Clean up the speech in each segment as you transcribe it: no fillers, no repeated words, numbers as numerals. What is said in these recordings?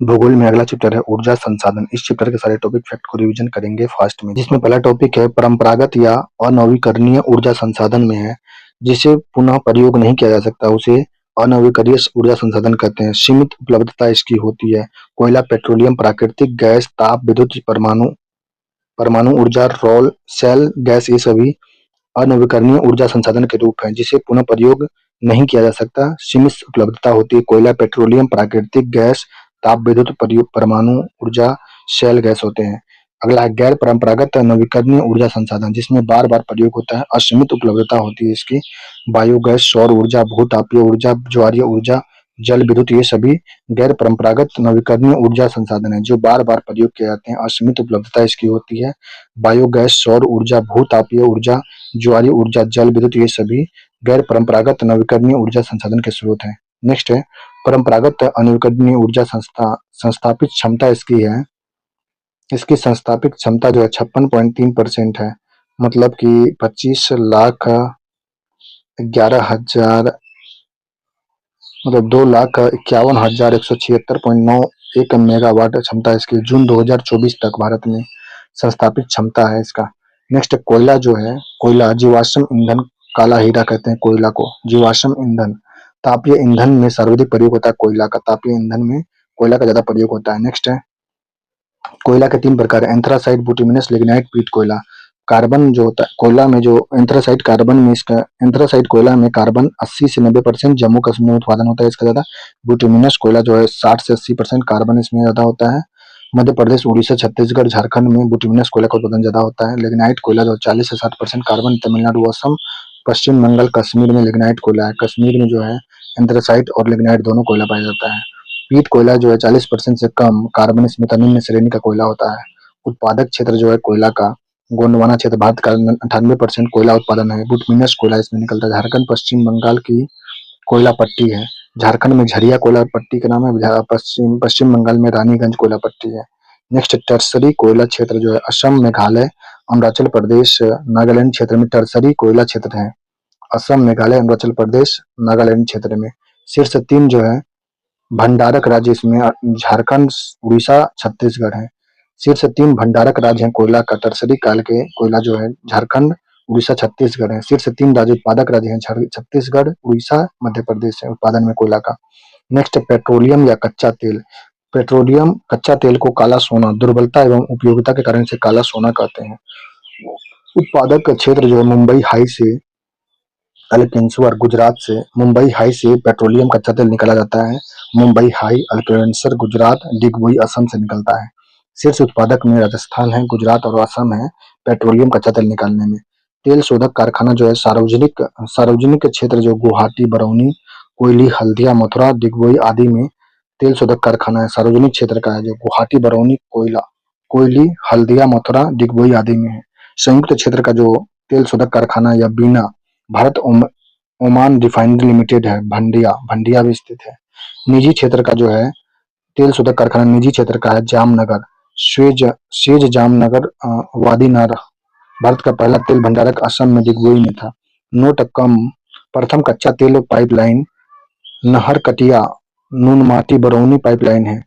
भूगोल में अगला चैप्टर है ऊर्जा संसाधन। इस चैप्टर के सारे टॉपिक फैक्ट को रिवीजन करेंगे फास्ट में, जिसमें पहला टॉपिक है परंपरागत या अनवीकरणीय ऊर्जा संसाधन में है, जिसे पुनः प्रयोग नहीं किया जा सकता उसे अनवीकरणीय ऊर्जा संसाधन कहते हैं। सीमित उपलब्धता इसकी होती है। कोयला, पेट्रोलियम, प्राकृतिक गैस, ताप विद्युत, परमाणु परमाणु ऊर्जा, रोल सेल गैस, ये सभी अनवीकरणीय ऊर्जा संसाधन के रूप हैं जिसे पुनः प्रयोग नहीं किया जा सकता। सीमित उपलब्धता होती है। कोयला, पेट्रोलियम, प्राकृतिक गैस, ताप विद्युत, परमाणु ऊर्जा, शेल गैस होते हैं। अगला है गैर परंपरागत नवीकरणीय ऊर्जा संसाधन, जिसमें बार बार प्रयोग होता है, असीमित उपलब्धता होती है इसकी। बायोगैस, सौर ऊर्जा, भूतापीय ऊर्जा, ज्वारीय ऊर्जा, जल विद्युत, ये सभी गैर परंपरागत नवीकरणीय ऊर्जा संसाधन है जो बार बार प्रयोग किए जाते हैं। असीमित उपलब्धता इसकी होती है। बायोगैस, सौर ऊर्जा, भूतापीय ऊर्जा, ज्वारीय ऊर्जा, जल विद्युत, ये सभी गैर परंपरागत नवीकरणीय ऊर्जा संसाधन के स्रोत हैं। नेक्स्ट है परंपरागत अनवीकरणीय ऊर्जा संस्थापित क्षमता इसकी है। इसकी संस्थापित क्षमता जो है 56.3% है, मतलब कि 25,11,000 मतलब 2,51,176.91 मेगावाट क्षमता इसकी जून 2024 तक भारत में संस्थापित क्षमता है इसका। नेक्स्ट कोयला जो है, कोयला जीवाश्म ईंधन, काला हीरा कहते हैं कोयला को, जीवाश्म ईंधन। तापीय ईंधन में सर्वाधिक प्रयोग होता है कोयला का, तापीय ईंधन में कोयला का ज्यादा प्रयोग होता है। नेक्स्ट है कोयला के 3 प्रकार है, एंथ्रासाइट, बुटिमिनस, लिग्नाइट, पीट कोयला। कार्बन जो होता है कोयला में, जो एंथ्रासाइट कार्बन में इसका, एंथ्रासाइट कोयला में कार्बन 80 से 90% जम्मू कश्मीर में उत्पादन होता है इसका ज्यादा। बुटिमिनस कोयला जो है 60 से 80% कार्बन इसमें ज्यादा होता है। मध्य प्रदेश, उड़ीसा, छत्तीसगढ़, झारखंड में बुटिमिनस कोयला का उत्पादन ज्यादा होता है। लिग्नाइट कोयला जो 40 से 60% कार्बन तमिलनाडु, असम, पश्चिम बंगाल, कश्मीर में लिग्नाइट कोयला है। कश्मीर में जो है एंथ्रासाइट और लिग्नाइट दोनों कोयला पाया जाता है। पीट कोयला जो है 40% से कम कार्बन इसमें निम्न श्रेणी का कोयला होता है। उत्पादक क्षेत्र जो है कोयला का, गोंडवाना क्षेत्र भारत का 98% कोयला उत्पादन है। बुटमिनस कोयला इसमें निकलता है। झारखंड पश्चिम बंगाल की कोयला पट्टी है। झारखंड में झरिया कोयला पट्टी का नाम है। पश्चिम पश्चिम बंगाल में रानीगंज कोयला पट्टी है। नेक्स्ट टर्सरी कोयला क्षेत्र जो है असम, मेघालय, अरुणाचल प्रदेश, नागालैंड क्षेत्र में टर्सरी कोयला क्षेत्र है। असम, मेघालय, अरुणाचल प्रदेश, नागालैंड क्षेत्र में। शीर्ष 3 जो है भंडारक राज्य इसमें झारखंड, उड़ीसा, छत्तीसगढ़ है। शीर्ष 3 भंडारक राज्य हैं कोयला का, टर्सरी काल के कोयला जो है झारखंड, उड़ीसा, छत्तीसगढ़ है। शीर्ष 3 राज्य उत्पादक राज्य हैं छत्तीसगढ़, उड़ीसा, मध्य प्रदेश है उत्पादन में कोयला का। नेक्स्ट पेट्रोलियम या कच्चा तेल। पेट्रोलियम कच्चा तेल को काला सोना, दुर्बलता एवं उपयोगिता के कारण से काला सोना कहते हैं। उत्पादक क्षेत्र जो है मुंबई हाई से अल्केन्सर, गुजरात से, मुंबई हाई से पेट्रोलियम कच्चा तेल निकाला जाता है। मुंबई हाई, अल्केन्सर, गुजरात, डिगबोई असम से निकलता है। शीर्ष उत्पादक में राजस्थान है, गुजरात और असम है पेट्रोलियम कच्चा तेल निकालने में। तेल शोधक कारखाना जो है सार्वजनिक सार्वजनिक क्षेत्र जो गुवाहाटी, बरौनी, कोयली, हल्दिया, मथुरा, डिगबोई आदि में तेल शोधक कारखाना है, सार्वजनिक क्षेत्र का है, जो गुवाहाटी, बरौनी, कोयली, हल्दिया, मथुरा, डिगबोई आदि में है। संयुक्त क्षेत्र का जो तेल शोधक कारखाना या बीना भारत ओमान रिफाइनरी लिमिटेड है, भंडिया भंडिया भी स्थित है। निजी क्षेत्र का जो है तेल शोधक कारखाना निजी क्षेत्र का है, जामनगर, सेज जामनगर, वादीनार। भारत का पहला तेल भंडारक असम में डिगबोई में था। नोट कम प्रथम कच्चा तेल पाइपलाइन नहरकटिया नूनमाटी बरौनी पाइपलाइन है।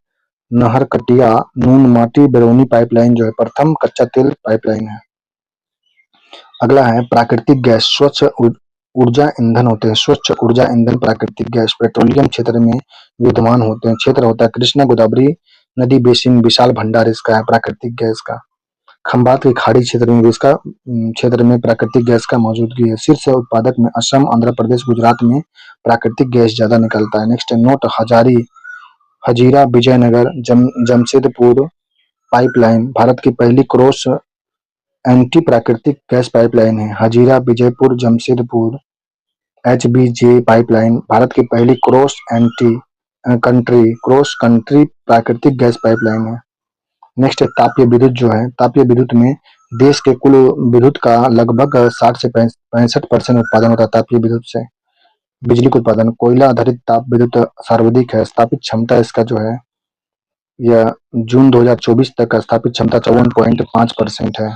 नहरकटिया नूनमाटी बरौनी पाइपलाइन जो है प्रथम कच्चा तेल पाइपलाइन है। अगला है प्राकृतिक गैस, स्वच्छ ऊर्जा ईंधन होते हैं। स्वच्छ ऊर्जा ईंधन प्राकृतिक गैस पेट्रोलियम क्षेत्र में विद्यमान होते हैं। क्षेत्र होता है कृष्णा गोदावरी नदी बेसिन, विशाल भंडार इसका है प्राकृतिक गैस का। खंबात की खाड़ी क्षेत्र में भी इसका क्षेत्र में प्राकृतिक गैस का मौजूदगी है। शीर्ष उत्पादक में असम, आंध्र प्रदेश, गुजरात में प्राकृतिक गैस ज्यादा निकलता है। Next note Hazira Vijaynagar Jamshedpur pipeline Bharat की पहली क्रॉस एंटी प्राकृतिक गैस पाइपलाइन है। हजीरा विजयपुर जमशेदपुर एचबीजे पाइपलाइन भारत की पहली क्रॉस कंट्री प्राकृतिक गैस पाइपलाइन है। नेक्स्ट तापीय विद्युत जो है, तापीय विद्युत में देश के कुल विद्युत का लगभग 60 से 65% उत्पादन होता है तापीय विद्युत से। बिजली का उत्पादन कोयला आधारित ताप विद्युत सर्वाधिक है। स्थापित क्षमता इसका जो है यह जून 2024 तक स्थापित क्षमता 54.5% है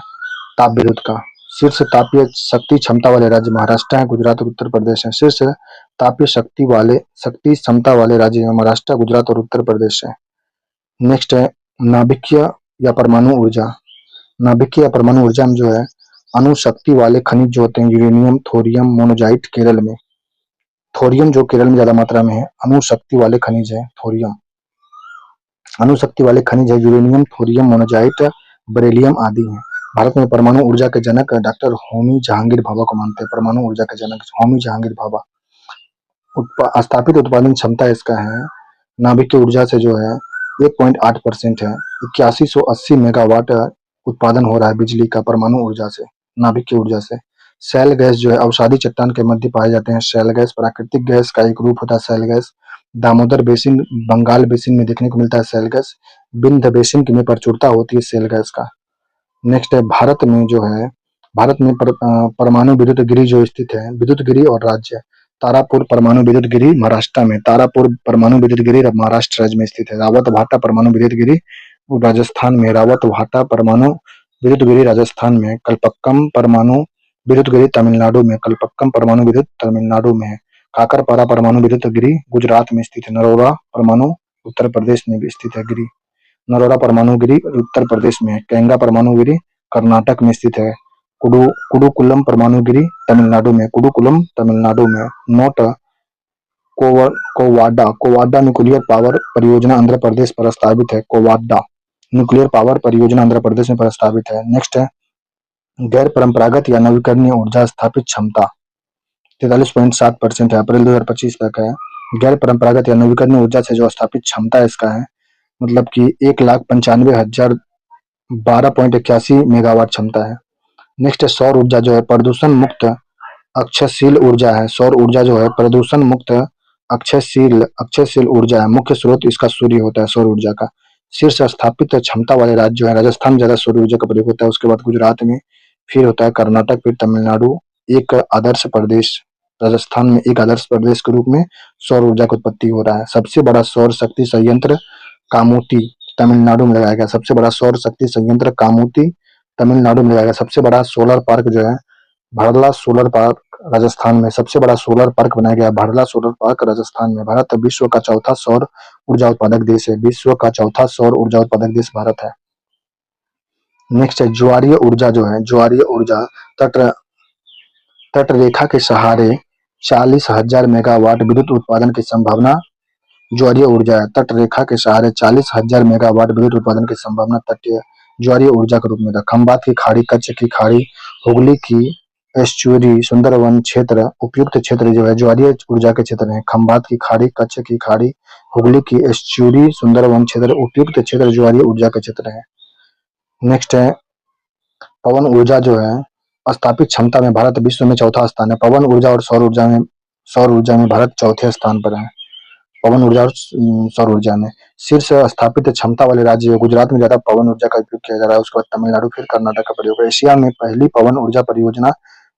ताप विद्युत का। शीर्ष तापीय शक्ति क्षमता वाले राज्य महाराष्ट्र है, गुजरात और उत्तर प्रदेश है। शीर्ष तापीय शक्ति क्षमता वाले राज्य महाराष्ट्र, गुजरात और उत्तर प्रदेश है। नेक्स्ट है नाभिकीय या परमाणु ऊर्जा। नाभिकीय या परमाणु ऊर्जा में जो है अणुशक्ति वाले खनिज जो होते हैं यूरेनियम, थोरियम, मोनोजाइट केरल में। थोरियम जो केरल में ज्यादा मात्रा में है, अणुशक्ति वाले खनिज है थोरियम। अणुशक्ति वाले खनिज है यूरेनियम, थोरियम, मोनोजाइट, बेरिलियम आदि हैं। भारत में परमाणु ऊर्जा के जनक डॉक्टर होमी जहांगीर भाभा को मानते हैं। परमाणु ऊर्जा के जनक होमी जहांगीर भाभा। स्थापित उत्पादन क्षमता इसका है नाभिकीय ऊर्जा से जो है 1.8% है। 8180 मेगावाट उत्पादन हो रहा है बिजली का परमाणु ऊर्जा से, नाभिकीय ऊर्जा से। शैल गैस जो है अवसादी चट्टान के मध्य पाए जाते हैं। शैल गैस प्राकृतिक गैस का एक रूप होता है। Shale gas Damodar basin, Bengal basin में देखने को मिलता है शैल गैस। विंध्य बेसिन में प्रचुरता होती है शैल गैस का। नेक्स्ट है भारत में जो है, भारत में परमाणु विद्युत गिरी जो स्थित है, विद्युत गिरी और राज्य तारापुर परमाणु विद्युत गिरी महाराष्ट्र में, तारापुर परमाणु विद्युत गिरी महाराष्ट्र राज्य में स्थित है। रावत भाटा परमाणु विद्युत गिरी राजस्थान में, रावत भाटा परमाणु विद्युत गिरी राजस्थान में। कल्पक्कम परमाणु विद्युत गिरी तमिलनाडु में, कल्पक्कम परमाणु विद्युत तमिलनाडु में है। काकरपारा परमाणु विद्युत गिरी गुजरात में स्थित है। नरोरा परमाणु उत्तर प्रदेश में भी स्थित है गिरी। नरोरा परमाणु गिरी उत्तर प्रदेश में है। केंगा परमाणु गिरी कर्नाटक में स्थित है। कुडुकुलम परमाणु गिरी तमिलनाडु में, कुडुकुलम तमिलनाडु में। नोट कोवाडा, कोवाडा न्यूक्लियर पावर परियोजना आंध्र प्रदेश पर प्रस्तावित है। कोवाडा न्यूक्लियर पावर परियोजना आंध्र प्रदेश में प्रस्तावित है। नेक्स्ट है गैर परंपरागत या नवीकरणीय ऊर्जा स्थापित क्षमता 43.7% है, अप्रैल 2025 तक है। गैर परंपरागत या नवीकरणीय ऊर्जा से जो स्थापित क्षमता है इसका है मतलब कि 1,95,012.81 मेगावाट क्षमता है। नेक्स्ट है सौर ऊर्जा जो है प्रदूषण मुक्त अक्षयशील ऊर्जा है। सौर ऊर्जा जो है प्रदूषण मुक्त अक्षयशील ऊर्जा है। मुख्य स्रोत इसका सूर्य होता है सौर ऊर्जा का। शीर्ष स्थापित क्षमता वाले राज्य जो है राजस्थान में ज्यादा सौर ऊर्जा का प्रयोग होता है, उसके बाद गुजरात में, फिर होता है कर्नाटक, फिर तमिलनाडु। एक आदर्श प्रदेश राजस्थान में एक आदर्श प्रदेश के रूप में सौर ऊर्जा की उत्पत्ति हो रहा है। सबसे बड़ा सौर शक्ति संयंत्र कामोती तमिलनाडु में लगाया गया। सबसे बड़ा सौर शक्ति संयंत्र कामोती तमिलनाडु में लगाया गया। सबसे बड़ा सोलर पार्क जो है भरला सोलर पार्क राजस्थान में। सबसे बड़ा सोलर पार्क बनाया गया भरला सोलर पार्क राजस्थान में। भारत विश्व का चौथा सौर ऊर्जा उत्पादक देश है। विश्व का चौथा सौर ऊर्जा उत्पादक देश भारत है। नेक्स्ट है ज्वारीय ऊर्जा जो है, ज्वारीय ऊर्जा तट तट रेखा के सहारे 40,000 मेगावाट विद्युत उत्पादन की संभावना ज्वारीय ऊर्जा है। तट रेखा के सहारे 40,000 मेगावाट विद्युत उत्पादन की संभावना तटीय ज्वारीय ऊर्जा के रूप में था। खंबात की खाड़ी, कच्छ की खाड़ी, हुगली की एस्चुरी, सुंदरवन क्षेत्र उपयुक्त क्षेत्र जो है ज्वारीय ऊर्जा के क्षेत्र है। खंबात की खाड़ी, कच्छ की खाड़ी, हुगली की एस्चुरी, सुंदरवन क्षेत्र उपयुक्त क्षेत्र ज्वारीय ऊर्जा के क्षेत्र है। नेक्स्ट है पवन ऊर्जा जो है स्थापित क्षमता में भारत विश्व में चौथा स्थान है। पवन ऊर्जा और सौर ऊर्जा में भारत चौथे स्थान पर है। पवन ऊर्जा और सौर ऊर्जा में शीर्ष स्थापित क्षमता वाले राज्य गुजरात में ज्यादा पवन ऊर्जा का उपयोग किया जा रहा है, उसके बाद तमिलनाडु, फिर कर्नाटक का प्रयोग है। एशिया में पहली पवन ऊर्जा परियोजना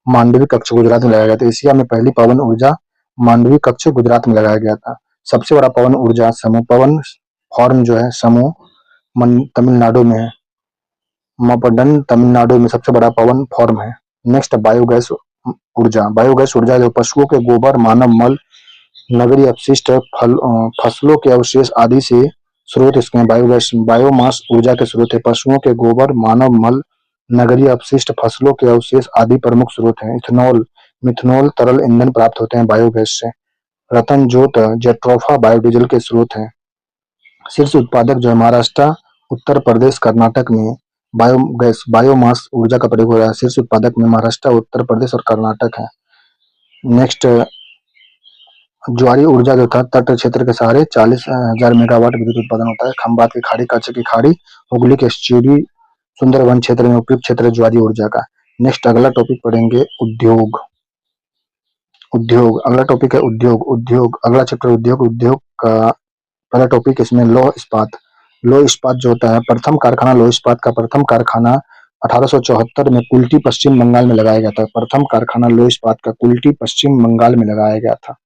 मांडवी कक्ष गुजरात में लगाया गया था। एशिया में पहली पवन ऊर्जा मांडवी कक्ष गुजरात में लगाया गया था। सबसे बड़ा पवन ऊर्जा समूह पवन फॉर्म जो है समूह तमिलनाडु में है। मपडन तमिलनाडु में सबसे बड़ा पवन फॉर्म है। नेक्स्ट बायोगैस ऊर्जा। बायोगैस ऊर्जा जो पशुओं के गोबर, मानव मल, नगरीय अपशिष्ट, फसलों के अवशेष आदि से स्रोत इसके बायोगैस बायोमास ऊर्जा के स्रोत है। पशुओं के गोबर, मानव मल, नगरीय अपशिष्ट, फसलों के अवशेष आदि प्रमुख स्रोत हैं। इथेनॉल, मिथेनॉल तरल ईंधन प्राप्त होते हैं बायोगैस से। रतन जोत, जेट्रोफा बायोडीजल के स्रोत हैं। शीर्ष उत्पादक जो है महाराष्ट्र, उत्तर प्रदेश, कर्नाटक में बायोगैस बायोमास ऊर्जा का प्रयोग हो रहा है। शीर्ष उत्पादक में महाराष्ट्र, उत्तर प्रदेश और कर्नाटक है। नेक्स्ट ज्वारीय ऊर्जा जो था तट क्षेत्र के सहारे 40,000 मेगावाट विद्युत उत्पादन होता है। खंबात की खाड़ी, कच्छ की खाड़ी, हुगली के एस्चुरी, सुंदरवन क्षेत्र में उपयुक्त क्षेत्र ज्वारीय ऊर्जा का। नेक्स्ट अगला टॉपिक पढ़ेंगे उद्योग। उद्योग अगला टॉपिक है उद्योग। उद्योग अगला चैप्टर उद्योग। उद्योग का पहला टॉपिक इसमें लौह इस्पात। लौह इस्पात जो होता है प्रथम कारखाना लौह इस्पात का प्रथम कारखाना 1874 में कुल्टी पश्चिम बंगाल में लगाया गया था। प्रथम कारखाना लौह इस्पात का कुल्टी पश्चिम बंगाल में लगाया गया था।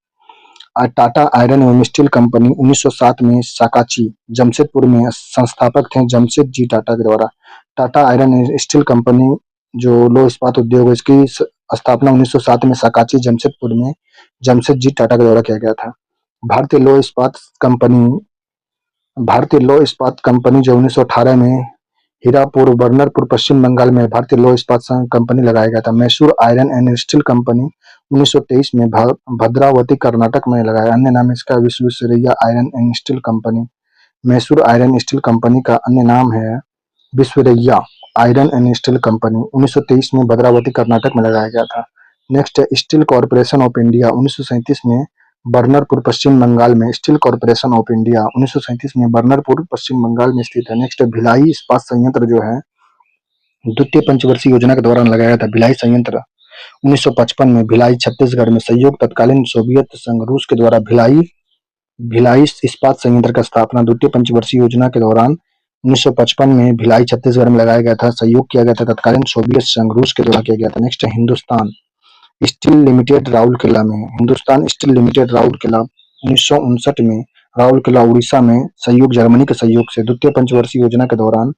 टाटा आयरन एवं स्टील कंपनी 1907 में साकाची जमशेदपुर में संस्थापक थे जमशेद जी टाटा के द्वारा। Tata iron and steel company जो लौह इस्पात उद्योग है इसकी स्थापना 1907 में साकाची जमशेदपुर में जमशेद जी टाटा के द्वारा किया गया था। भारतीय लौह इस्पात कंपनी भारतीय लौह इस्पात कंपनी जो 1918 में हीरापुर बर्नरपुर पश्चिम बंगाल में भारतीय लौह इस्पात कंपनी लगाया गया था। Mysore iron and steel company 1923 में भद्रावती कर्नाटक में लगाया। अन्य नाम इसका Visvesvaraya iron and steel company. Mysore iron steel company का अन्य नाम है Visvesvaraya iron and steel company. 1923 में भद्रावती कर्नाटक में लगाया गया था। नेक्स्ट है स्टील कॉर्पोरेशन ऑफ इंडिया 1937 में बर्नरपुर पश्चिम बंगाल में। स्टील कॉर्पोरेशन ऑफ इंडिया 1937 में बर्नरपुर पश्चिम बंगाल में स्थित है। नेक्स्ट भिलाई इस्पात संयंत्र जो है द्वितीय पंचवर्षीय योजना के दौरान लगाया था। भिलाई संयंत्र 1955 में भिलाई छत्तीसगढ़ में सहयोग तत्कालीन सोवियत संघ रूस के द्वारा भिलाई भिलाई इस्पात संयंत्र का स्थापना द्वितीय पंचवर्षीय योजना के दौरान 1955 में भिलाई छत्तीसगढ़ में लगाया गया था। सहयोग किया गया था तत्कालीन सोवियत संघ रूस के द्वारा किया गया था। नेक्स्ट है हिंदुस्तान स्टील लिमिटेड राउरकेला में। हिंदुस्तान स्टील लिमिटेड राउरकेला 1959 में राउरकेला उड़ीसा में सहयोग जर्मनी के सहयोग से द्वितीय पंचवर्षीय योजना के दौरान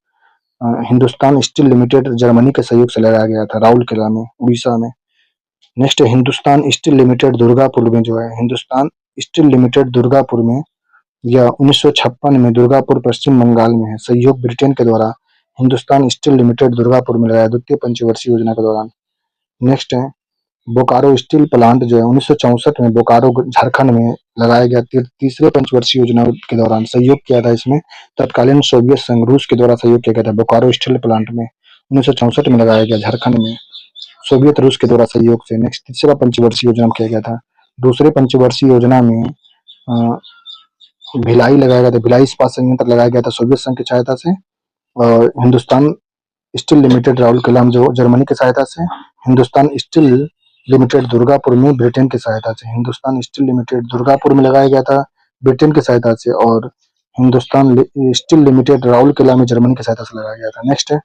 हिंदुस्तान स्टील लिमिटेड जर्मनी के सहयोग से लगाया गया था राउरकेला में उड़ीसा में। Next Hindustan steel limited Durgapur में जो है हिंदुस्तान स्टील लिमिटेड दुर्गापुर में यह 1956 में दुर्गापुर पश्चिम बंगाल में है। सहयोग ब्रिटेन के द्वारा हिंदुस्तान स्टील लिमिटेड दुर्गापुर में लगाया द्वितीय पंचवर्षीय योजना के दौरान। नेक्स्ट है बोकारो स्टील प्लांट जो है 1964 में बोकारो झारखंड में लगाया गया। तीसरे पंचवर्षीय योजना के दौरान सहयोग किया था इसमें तत्कालीन सोवियत संघ रूस के द्वारा सहयोग किया गया था। बोकारो स्टील प्लांट में 1964 में लगाया गया झारखंड में सोवियत रूस के द्वारा सहयोग से। नेक्स्ट तीसरा पंचवर्षीय योजना किया गया था। दूसरे पंचवर्षीय योजना में भिलाई लगाया गया था। भिलाई इस्पात संयंत्र लगाया गया था सोवियत संघ की सहायता से। और हिंदुस्तान स्टील लिमिटेड राउरकेला में जो जर्मनी की सहायता से। हिंदुस्तान स्टील लिमिटेड दुर्गापुर में ब्रिटेन की सहायता से। हिंदुस्तान स्टील लिमिटेड दुर्गापुर में लगाया गया था ब्रिटेन की सहायता से। और हिंदुस्तान स्टील लिमिटेड राउरकेला में जर्मनी की सहायता से लगाया गया था। नेक्स्ट है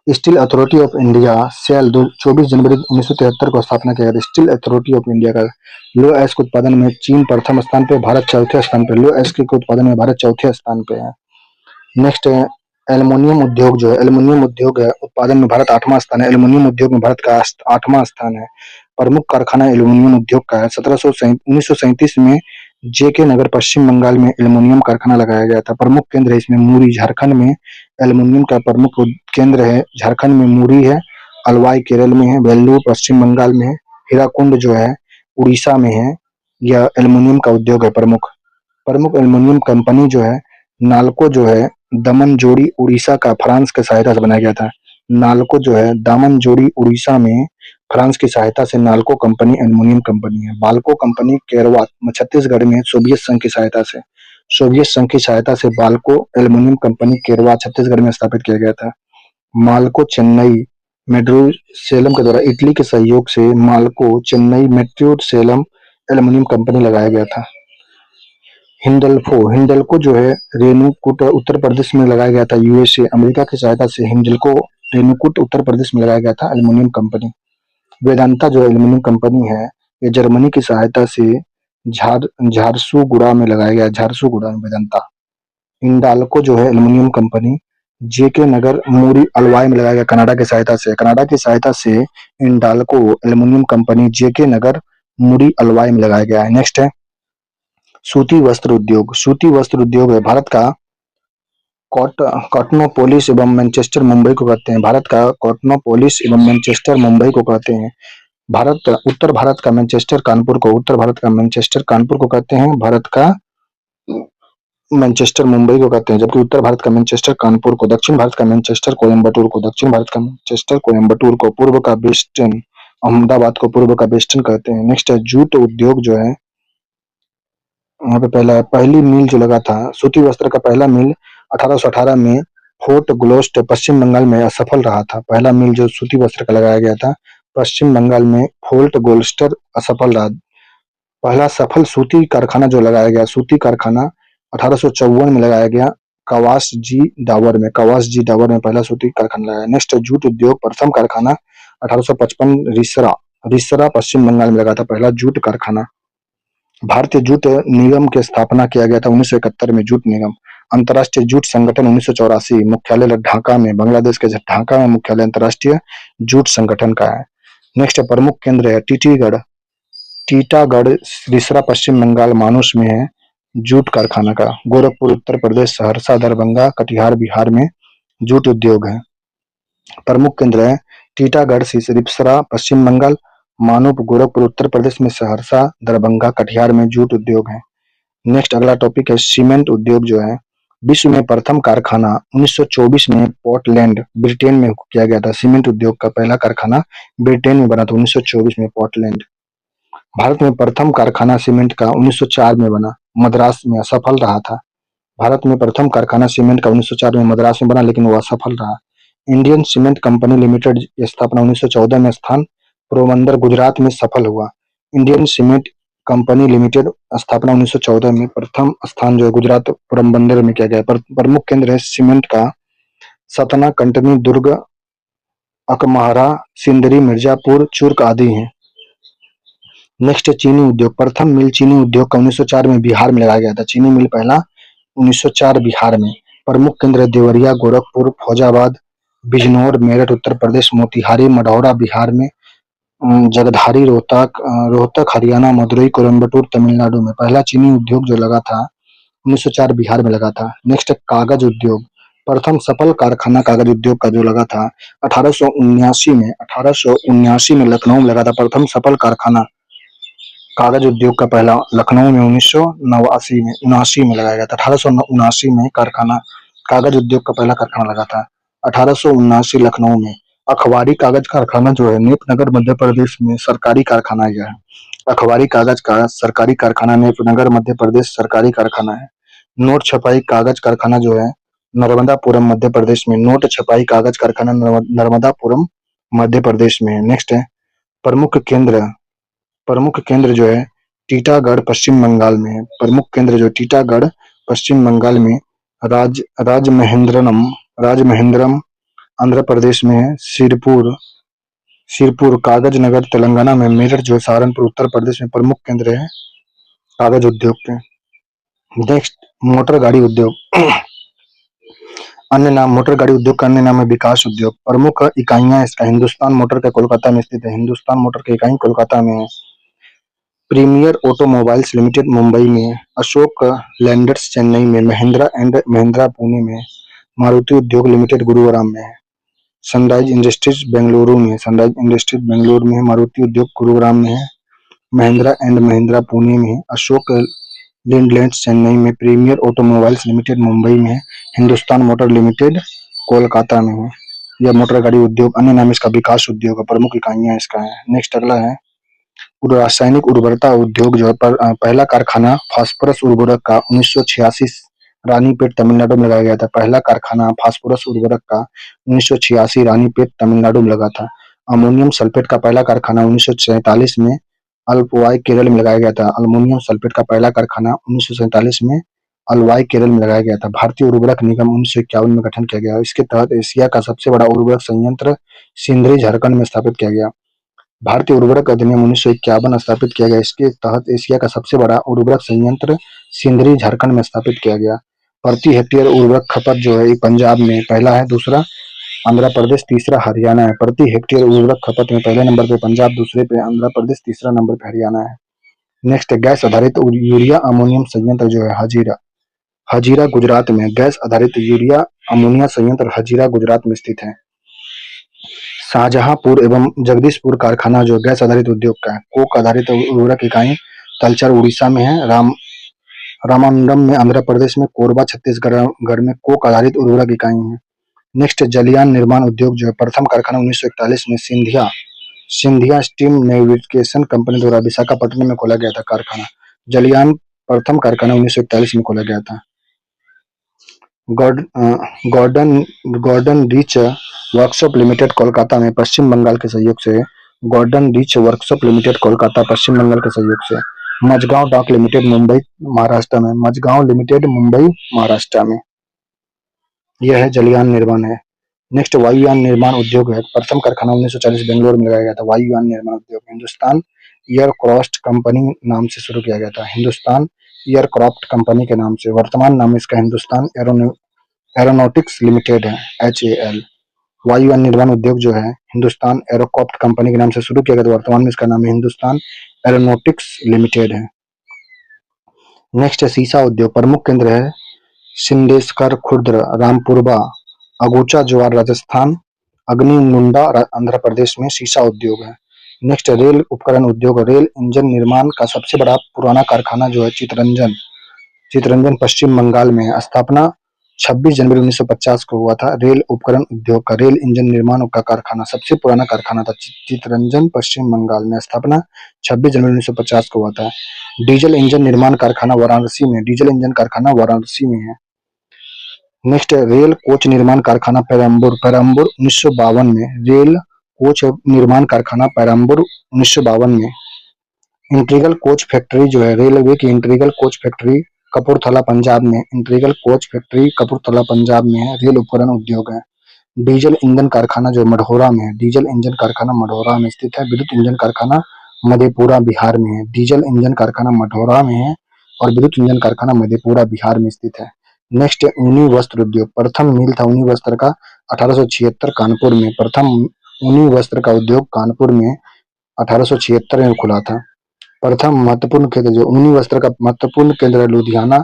Steel Authority of India SAIL 24 जनवरी 1973 को स्थापना किया गया। स्टील अथॉरिटी ऑफ इंडिया का लो एस के उत्पादन में चीन प्रथम स्थान पे, भारत चौथे स्थान पे। लो एस के उत्पादन में भारत चौथे स्थान पे है। नेक्स्ट है एल्युमिनियम उद्योग जो है एल्युमिनियम उद्योग है उत्पादन में भारत 8वां स्थान है। एल्युमिनियम उद्योग में भारत का 8वां स्थान है। प्रमुख कारखाना एल्युमिनियम उद्योग का है। 1937 में जेके नगर पश्चिम बंगाल में एल्युमिनियम कारखाना लगाया गया था। प्रमुख केंद्र है इसमें मुरी झारखंड में एल्युमिनियम का प्रमुख केंद्र है। झारखंड में मुरी है। अलवाई केरल में है। वेल्लूर पश्चिम बंगाल में है। हीराकुंड जो है उड़ीसा में है। यह एल्युमिनियम का उद्योग है। प्रमुख एल्युमिनियम कंपनी जो है नालको जो है दमन-जोड़ी उड़ीसा का फ्रांस की सहायता से बनाया गया था। नालको जो है दामन-जोड़ी उड़ीसा में फ्रांस की सहायता से नालको कंपनी एल्युमिनियम कंपनी है। बाल्को कंपनी केरवा छत्तीसगढ़ में सोवियत संघ की सहायता से बाल्को एल्युमिनियम कंपनी केरवा छत्तीसगढ़ में स्थापित किया गया था। माल्को चेन्नई मेट्रोसेलम के द्वारा इटली के सहयोग से माल्को चेन्नई मेट्रोसेलम एल्युमिनियम कंपनी लगाया गया था। हिंडल्को जो है रेणुकूट उत्तर प्रदेश में लगाया गया था। यूएसए अमेरिका की सहायता से हिंडल्को रेणुकूट उत्तर प्रदेश में लगाया गया था एल्युमिनियम कंपनी। वेदांता जो एल्युमिनियम कंपनी है ये जर्मनी की सहायता से झारसुगुड़ा में लगाया गया। झारसुगुड़ा में वेदांता। हिंडाल्को जो है एल्युमिनियम कंपनी जेके नगर मुरी अलवाई में लगाया गया कनाडा की सहायता से हिंडाल्को एल्युमिनियम कंपनी जेके नगर मुरी अलवाई में लगाया गया है। नेक्स्ट है सूती वस्त्र उद्योग है भारत का कॉटनोपोलिस एवं मैनचेस्टर मुंबई को कहते हैं। भारत का कॉटनोपोलिस एवं मैनचेस्टर मुंबई को कहते हैं। उत्तर भारत का मैनचेस्टर कानपुर को कहते हैं। भारत का मैनचेस्टर मुंबई को कहते हैं। जबकि उत्तर भारत का मैनचेस्टर कानपुर को, दक्षिण भारत का मैनचेस्टर कोयम्बटूर को, पूर्व का वेस्टर्न अहमदाबाद को पूर्व का वेस्टर्न कहते हैं। नेक्स्ट है जूट उद्योग जो है यहाँ पे पहली मिल जो लगा था सूती वस्त्र का पहला मिल 1818 में फोर्ट ग्लोस्ट पश्चिम बंगाल में असफल रहा था। पहला मिल जो सूती वस्त्र का लगाया गया था पश्चिम बंगाल में फोर्ट गोल्स्टर असफल रहा। पहला सफल सूती कारखाना जो लगाया गया 1854 में लगाया गया कवास जी डावर में पहला सूती कारखाना लगाया। नेक्स्ट जूट उद्योग प्रथम कारखाना 1855 रिसरा पश्चिम बंगाल में लगा था पहला जूट कारखाना। भारतीय जूट निगम की स्थापना किया गया था 1971 में। जूट निगम अंतर्राष्ट्रीय जूट संगठन 1984 मुख्यालय ढाका में, बांग्लादेश के ढाका में मुख्यालय अंतर्राष्ट्रीय जूट संगठन का है। नेक्स्ट प्रमुख केंद्र है टीटागढ़ रिसरा पश्चिम बंगाल मानुस में है। जूट कारखाना का। गोरखपुर उत्तर प्रदेश, सहरसा दरभंगा कटिहार बिहार में जूट उद्योग है। प्रमुख केंद्र है टीटागढ़ सिसरिपसरा पश्चिम बंगाल, मानूप गोरखपुर उत्तर प्रदेश में, सहरसा दरभंगा कटिहार में जूट उद्योग है। नेक्स्ट अगला टॉपिक है सीमेंट उद्योग जो है। विश्व में प्रथम कारखाना 1924 में पोर्टलैंड ब्रिटेन में किया गया था। सीमेंट उद्योग का पहला कारखाना ब्रिटेन में बना था 1924 में, पोर्टलैंड। भारत में प्रथम कारखाना सीमेंट का 1904 में बना, मद्रास में असफल रहा था। भारत में प्रथम कारखाना सीमेंट का 1904 में मद्रास में बना, लेकिन वो असफल रहा। इंडियन सीमेंट कंपनी लिमिटेड की स्थापना 1914 में स्थान पोरबंदर गुजरात में सफल हुआ। इंडियन सीमेंट कंपनी लिमिटेड स्थापना 1914 में, प्रथम स्थान जो है गुजरात पोरबंदर में किया गया। प्रमुख केंद्र है सीमेंट का सतना, कंटनी, दुर्ग, अकमहारा, सिंदरी, मिर्जापुर, चुर्क आदि हैं। नेक्स्ट चीनी उद्योग। प्रथम मिल चीनी उद्योग का 1904 में बिहार में लगाया गया था। चीनी मिल पहला 1904 बिहार में। प्रमुख केंद्र देवरिया, गोरखपुर, फौजाबाद, बिजनौर, मेरठ उत्तर प्रदेश, मोतिहारी, मढ़ौरा बिहार में, जगधारी, रोहतक हरियाणा, मदुरई, कोयम्बटूर तमिलनाडु में। पहला चीनी उद्योग जो लगा था 1904 बिहार में लगा था। नेक्स्ट कागज उद्योग। प्रथम सफल कारखाना कागज उद्योग का जो लगा था 1879 में लखनऊ में लगा था। प्रथम सफल कारखाना कागज उद्योग का पहला लखनऊ में 1989 में लगाया गया था। 1879 में कारखाना कागज उद्योग का पहला कारखाना लगा था 1879 लखनऊ में। अखबारी कागज कारखाना जो है नेपनगर मध्य प्रदेश में सरकारी कारखाना यह है। अखबारी कागज का सरकारी कारखाना नेपनगर मध्य प्रदेश सरकारी कारखाना है। नोट छपाई कागज कारखाना जो है नर्मदापुरम मध्य प्रदेश में। नोट छपाई कागज कारखाना नर्मदापुरम मध्य प्रदेश में है। नेक्स्ट है प्रमुख केंद्र जो है टीटागढ़ पश्चिम बंगाल में है। प्रमुख केंद्र जो टीटागढ़ पश्चिम बंगाल में। राजमहेंद्रम आंध्र प्रदेश में है। सिरपुर कागज नगर तेलंगाना में। मेरठ जो सहारनपुर उत्तर प्रदेश में प्रमुख केंद्र है कागज उद्योग के। नेक्स्ट मोटर गाड़ी उद्योग। अन्य नाम मोटर गाड़ी उद्योग का अन्य नाम है विकास उद्योग। प्रमुख इकाइयां इसका हिंदुस्तान मोटर का कोलकाता में स्थित है। हिंदुस्तान मोटर की इकाई कोलकाता में है। प्रीमियर ऑटोमोबाइल्स लिमिटेड मुंबई में, अशोक लैंडर्स चेन्नई में, महिंद्रा एंड महिंद्रा पुणे में, मारुति उद्योग लिमिटेड गुरुग्राम में है। सनराइज इंडस्ट्रीज बेंगलुरु में, सनराइज इंडस्ट्रीज बेंगलुरु में है। मारुति उद्योग गुरुग्राम में है। महिंद्रा एंड महिंद्रा पुणे में है। अशोक लैंड चेन्नई में, प्रीमियर ऑटोमोबाइल्स लिमिटेड मुंबई में है। हिंदुस्तान मोटर लिमिटेड कोलकाता में है। यह मोटर गाड़ी उद्योग अन्य नाम इसका विकास उद्योग है। प्रमुख इकाइयां इसका है। नेक्स्ट अगला है रासायनिक उर्वरता उद्योग जो है पहला कारखाना फास्फोरस उर्वरक का 1986 रानीपेट तमिलनाडु में लगाया गया था। पहला कारखाना फास्फोरस उर्वरक का 1986 रानीपेट तमिलनाडु में लगा था। अमोनियम सल्फेट का पहला कारखाना 1947 में अल्पवाई केरल में लगाया गया था। अल्मोनियम सल्फेट का पहला कारखाना 1947 में अलवाई केरल में लगाया गया था। भारतीय उर्वरक निगम 1951 में गठन किया गया। इसके तहत एशिया का सबसे बड़ा उर्वरक संयंत्र सिंदरी झारखंड में स्थापित किया गया। भारतीय उर्वरक अधिनियम 1951 स्थापित किया गया। इसके तहत एशिया का सबसे बड़ा उर्वरक संयंत्र सिंदरी झारखंड में स्थापित किया गया। प्रति हेक्टेयर उर्वरक खपत जो है पंजाब में पहला है, दूसरा आंध्र प्रदेश, तीसरा हरियाणा है। प्रति हेक्टेयर उर्वरक खपत में पहले नंबर पे पंजाब, दूसरे पे आंध्र प्रदेश, तीसरा नंबर पे हरियाणा है। नेक्स्ट गैस आधारित यूरिया अमोनियम संयंत्र जो है हजीरा गुजरात में। गैस आधारित यूरिया अमोनिया संयंत्र हजीरा गुजरात में स्थित है। शाहजहांपुर एवं जगदीशपुर कारखाना जो गैस आधारित उद्योग का है। कोक आधारित उर्वरक इकाई तलचर उड़ीसा में है। रामानंदम में आंध्र प्रदेश में, कोरबा छत्तीसगढ़ में कोक आधारित उर्वरक इकाई है। नेक्स्ट जलयान निर्माण उद्योग जो है प्रथम कारखाना 1941 में सिंधिया स्टीम नेविगेशन कंपनी द्वारा विशाखापट्टनम में खोला गया था कारखाना। जलयान प्रथम कारखाना 1941 में खोला गया था। Garden Reach Workshop Limited Kolkata में पश्चिम बंगाल के सहयोग से। Garden Reach Workshop Limited Kolkata Paschim Bangal के सहयोग से। मझगांव डाक लिमिटेड मुंबई महाराष्ट्र में। मझगांव लिमिटेड मुंबई महाराष्ट्र में। यह है जलयान निर्माण है। नेक्स्ट वायुयान निर्माण उद्योग है। प्रथम कारखाना 1940 बेंगलोर में लगाया गया था। वायुयान निर्माण उद्योग हिंदुस्तान एयरक्राफ्ट कंपनी नाम से शुरू किया गया था। हिंदुस्तान एयरक्राफ्ट कंपनी के नाम से। वर्तमान नाम इसका हिंदुस्तान एरोनॉटिक्स लिमिटेड है, HAL। वायुयान निर्माण उद्योग जो है हिंदुस्तान एरोक्राफ्ट कंपनी के नाम से शुरू किया गया था। वर्तमान में इसका नाम है हिंदुस्तान एरोनॉटिक्स लिमिटेड है। नेक्स्ट है सीसा उद्योग, प्रमुख केंद्र है सिंडेस्कर खुर्द रामपुरबा, अगुचा ज्वार राजस्थान, अग्निमुंडा आंध्र प्रदेश में सीसा उद्योग है। नेक्स्ट रेल उपकरण उद्योग, रेल इंजन निर्माण का सबसे बड़ा पुराना कारखाना जो है चितरंजन चितरंजन पश्चिम बंगाल में है। स्थापना 26 जनवरी 1950 को हुआ था। रेल उपकरण उद्योग का रेल इंजन निर्माण का कारखाना सबसे पुराना कारखाना था चितरंजन पश्चिम बंगाल में। स्थापना 26 जनवरी 1950 को हुआ था। डीजल इंजन निर्माण कारखाना वाराणसी में, डीजल इंजन कारखाना वाराणसी में है। नेक्स्ट है रेल कोच निर्माण कारखाना पेरम्बूर, पेरम्बूर 1952 में। रेल कोच निर्माण कारखाना पेरम्बूर 1952 में। इंटीग्रल कोच फैक्ट्री जो है रेलवे की Integral Coach Factory Kapurthala Punjab में, Integral Coach Factory Kapurthala Punjab में है। रेल उपकरण उद्योग है। डीजल इंजन कारखाना जो मढ़ौरा में है, डीजल इंजन कारखाना मढ़ौरा में स्थित है। विद्युत इंजन कारखाना मधेपुरा बिहार में है। डीजल इंजन कारखाना मढ़ौरा में है और विद्युत इंजन कारखाना मधेपुरा बिहार में स्थित है। नेक्स्ट है ऊनी वस्त्र उद्योग, प्रथम मिल था ऊनी वस्त्र का 1876 कानपुर में। प्रथम ऊनी वस्त्र का उद्योग कानपुर में 1876 में खुला था। प्रथम महत्वपूर्ण केंद्र जो ऊनी वस्त्र का महत्वपूर्ण केंद्र है लुधियाना,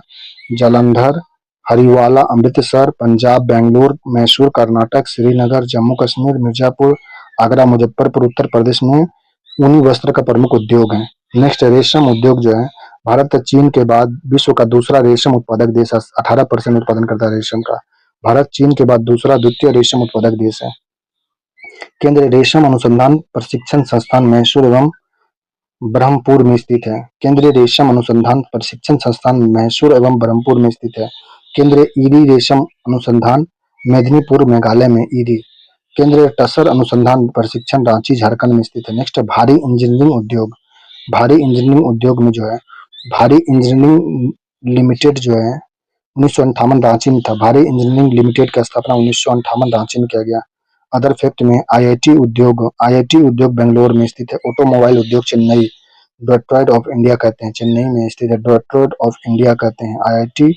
जालंधर, हरिवाला, अमृतसर, पंजाब, बेंगलुरु, मैसूर, कर्नाटक, श्रीनगर, जम्मू कश्मीर, मिर्जापुर, आगरा, मुजफ्फरपुर उत्तर प्रदेश में ऊनी वस्त्र का प्रमुख उद्योग है। नेक्स्ट रेशम उद्योग जो है भारत चीन के बाद विश्व का दूसरा रेशम उत्पादक देश है। 18% उत्पादन करता है रेशम का। भारत चीन के बाद दूसरा द्वितीय रेशम उत्पादक देश है। केंद्रीय रेशम अनुसंधान प्रशिक्षण संस्थान मैसूर एवं ब्रह्मपुर में स्थित है। केंद्रीय रेशम अनुसंधान प्रशिक्षण संस्थान मैसूर एवं ब्रह्मपुर में स्थित है। केंद्रीय ईरी रेशम अनुसंधान मेदिनीपुर मेघालय में ईरी। केंद्रीय टसर अनुसंधान प्रशिक्षण रांची झारखंड में स्थित है। नेक्स्ट भारी इंजीनियरिंग उद्योग, भारी इंजीनियरिंग उद्योग में जो है भारी इंजीनियरिंग लिमिटेड जो है 1958 रांची में था। भारी इंजीनियरिंग लिमिटेड का स्थापना 1958 रांची में किया गया। अदर फैक्ट में आईआईटी उद्योग बेंगलोर में स्थित है। ऑटोमोबाइल उद्योग चेन्नई, डेट्रॉइट ऑफ इंडिया कहते हैं, चेन्नई में स्थित है। डेट्रॉइट ऑफ इंडिया कहते हैं। आईआईटी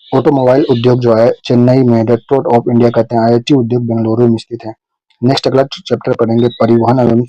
ऑटोमोबाइल उद्योग जो है चेन्नई में, डेट्रॉइट ऑफ इंडिया कहते हैं। आईआईटी उद्योग बेंगलुरु में स्थित है। नेक्स्ट अगला चैप्टर पढ़ेंगे परिवहन एवं